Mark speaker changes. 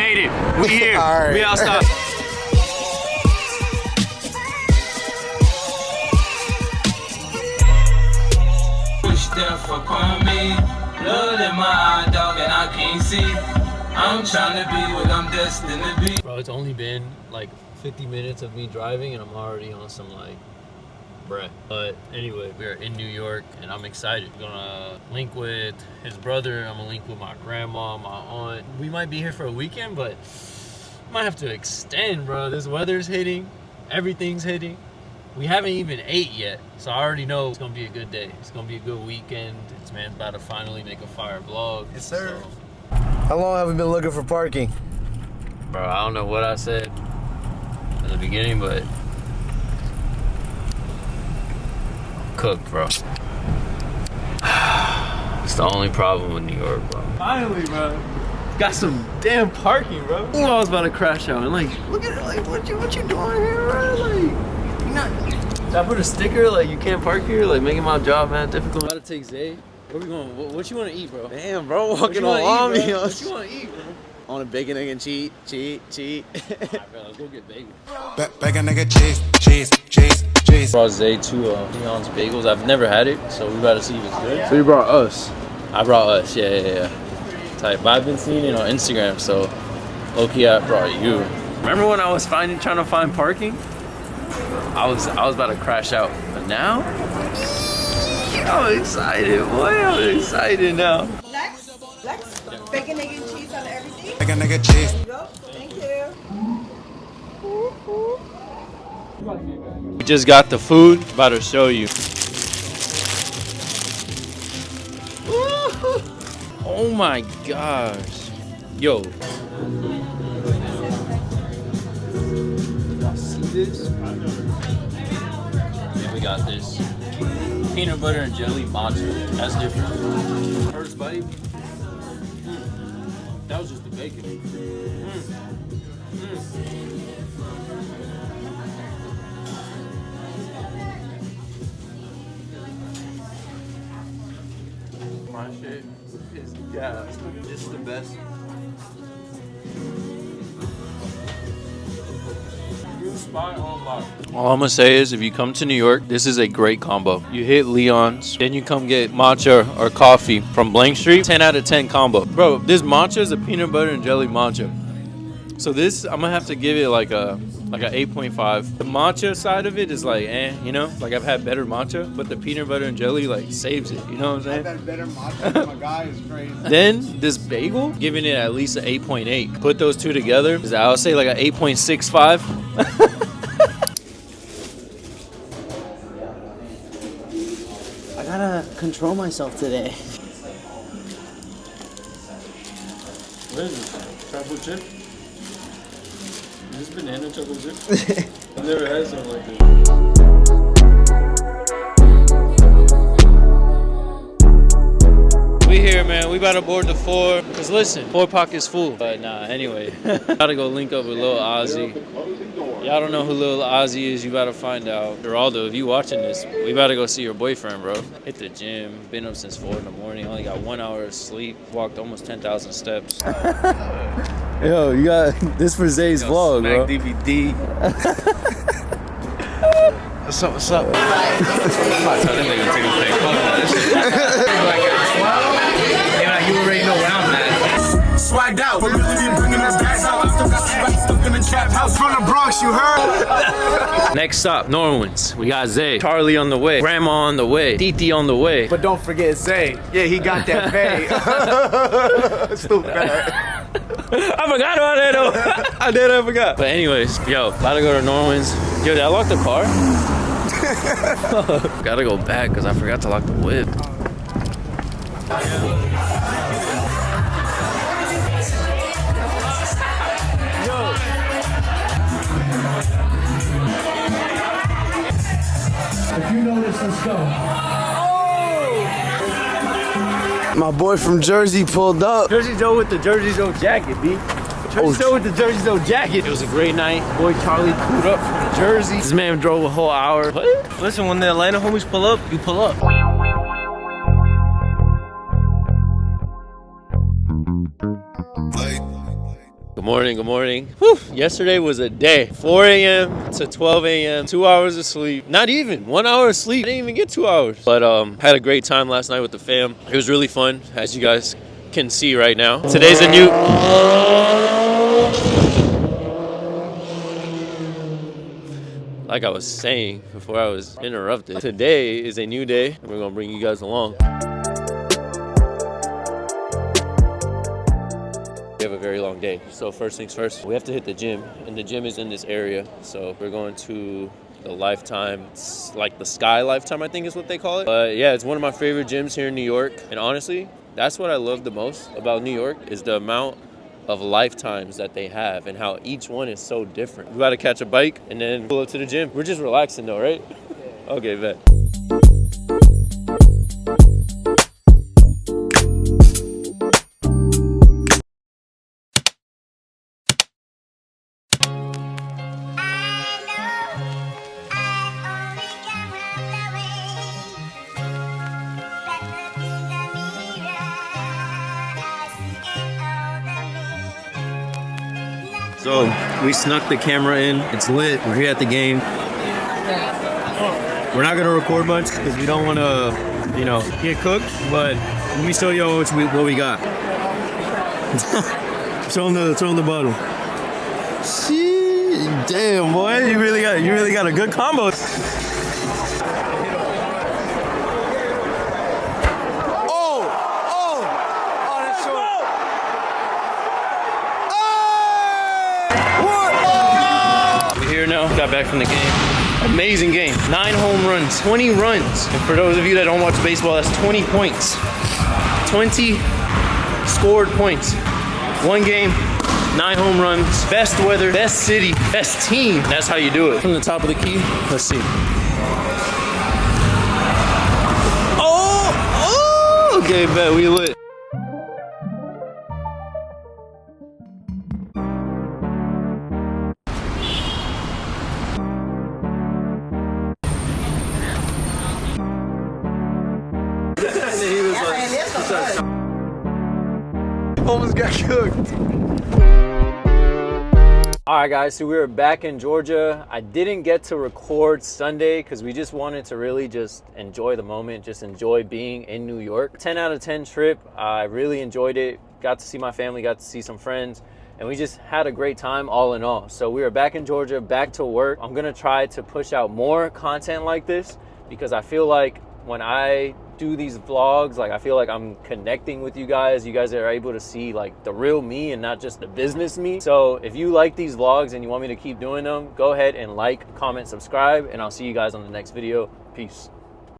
Speaker 1: made it. We here.
Speaker 2: Right.
Speaker 1: We outside. I'm trying to be what I'm destined to be. Bro, it's only been like 50 minutes of me driving and I'm already on some like bruh. But anyway, we are in New York and I'm excited. I'm gonna link with his brother. I'm gonna link with my grandma, my aunt. We might be here for a weekend, but might have to extend, bro. This weather's hitting, everything's hitting. We haven't even ate yet, so I already know it's gonna be a good day. It's gonna be a good weekend. This man's about to finally make a fire vlog.
Speaker 2: Yes, sir.
Speaker 1: So,
Speaker 2: how long have we been looking for parking?
Speaker 1: bro, I don't know what I said in the beginning, but I'm cooked, bro. It's the only problem with New York, bro. Finally, bro. Got some damn parking, bro. Ooh, I was about to crash out and like, look at it, like, what you doing here, bro? Like, you not. Should I put a sticker like you can't park here, like making my job mad difficult? I'm about to take Zay. Where we going? What you want to eat, bro?
Speaker 2: Damn, bro, walking on me.
Speaker 1: What you want to eat, bro?
Speaker 2: On a bacon, egg, and cheese.
Speaker 1: Alright, bro, let's go get bagel.
Speaker 3: Bacon, nigga, cheese.
Speaker 1: Brought Zay to Leon's Bagels. I've never had it, so we about to see if it's good.
Speaker 2: So you brought us?
Speaker 1: I brought us, yeah. Type. But I've been seeing it on Instagram, so low-key I brought you. Remember when I was trying to find parking? I was about to crash out, but now I'm excited, boy. I'm excited now.
Speaker 4: Lex, bacon, egg, and cheese on everything.
Speaker 3: Bacon, nigga, cheese.
Speaker 4: There you go. Thank you.
Speaker 1: We just got the food. About to show you. Oh my gosh. Yo. Y'all see this? And we got this peanut butter and jelly matcha. That's different. First bite. That was just the bacon. My shit is gas. This is the best. New spot unlocked. All I'm gonna say is, if you come to New York, this is a great combo. You hit Leon's, then you come get matcha or coffee from Blank Street. 10 out of 10 combo. Bro, this matcha is a peanut butter and jelly matcha. So this, I'm gonna have to give it like a 8.5. The matcha side of it is like, you know? Like I've had better matcha, but the peanut butter and jelly like saves it, you know what I'm saying?
Speaker 2: I've had better matcha. My guy is crazy.
Speaker 1: Then this bagel, giving it at least an 8.8. Put those two together, I'll say like an 8.65.
Speaker 5: I gotta control myself today.
Speaker 1: What is this? Chocolate chip? Is this banana chocolate chip? I've never had something like this. We here, man. We about to board the 4. Cause listen, 4 pockets full. But nah, anyway. Gotta go link up with Lil Ozzy. Y'all don't know who Lil Ozzy is, you gotta find out. Geraldo, if you watching this, we about to go see your boyfriend, bro. Hit the gym, been up since 4 in the morning, only got 1 hour of sleep, walked almost 10,000 steps.
Speaker 2: Yo, you got this for Zay's vlog, bro.
Speaker 1: DVD.
Speaker 2: What's up? What's up?
Speaker 1: You already know where I'm at.
Speaker 3: Swagged out. But really been bringing us guys out. I still got stuck in the trap house from the Bronx, you heard?
Speaker 1: Next stop, Norwin's. We got Zay, Charlie on the way, Grandma on the way, Titi on the way.
Speaker 2: But don't forget Zay. Yeah, he got that pay. Stupid.
Speaker 1: I forgot about that though. I forgot. But anyways, yo, about to go to Norwin's. Yo, did I lock the car? Gotta go back because I forgot to lock the whip.
Speaker 6: If you know this, let's go.
Speaker 2: My boy from Jersey pulled up.
Speaker 1: Jersey Joe with the Jersey Joe jacket, B. Jersey Joe with the Jersey Joe jacket. It was a great night. Boy Charlie pulled up from Jersey. This man drove a whole hour. What? Listen, when the Atlanta homies pull up, you pull up. Good morning, good morning. Whew, yesterday was a day. 4 a.m. to 12 a.m., 2 hours of sleep. Not even, 1 hour of sleep. I didn't even get 2 hours. But had a great time last night with the fam. It was really fun, as you guys can see right now. Today's a new... Like I was saying before I was interrupted, today is a new day, and we're gonna bring you guys along. We have a very long day. So first things first, we have to hit the gym, and the gym is in this area. So we're going to the Lifetime, it's like the Sky Lifetime, I think is what they call it. But yeah, it's one of my favorite gyms here in New York. And honestly, that's what I love the most about New York is the amount of lifetimes that they have and how each one is so different. We gotta catch a bike and then pull up to the gym. We're just relaxing though, right? Okay, bet. So we snuck the camera in. It's lit. We're here at the game. We're not gonna record much because we don't want to, you know, get cooked. But let me show you what we got. Throw the bottle. Shit, damn boy, you really got a good combo. Got back from the game. Amazing game. 9 home runs, 20 runs. And for those of you that don't watch baseball, that's 20 points. 20 scored points. 1 game, 9 home runs, best weather, best city, best team. That's how you do it. From the top of the key, let's see. Oh! Okay, bet we lit.
Speaker 2: Almost got cooked.
Speaker 1: All right, guys, so we were back in Georgia. I didn't get to record Sunday because we just wanted to really just enjoy the moment, just enjoy being in New York. 10 out of 10 trip. I really enjoyed it. Got to see my family, got to see some friends, and we just had a great time all in all. So we were back in Georgia, back to work. I'm gonna try to push out more content like this because I feel like when I do these vlogs, like I feel like I'm connecting with you guys. You guys are able to see like the real me and not just the business me. So if you like these vlogs and you want me to keep doing them, go ahead and like, comment, subscribe, and I'll see you guys on the next video. Peace.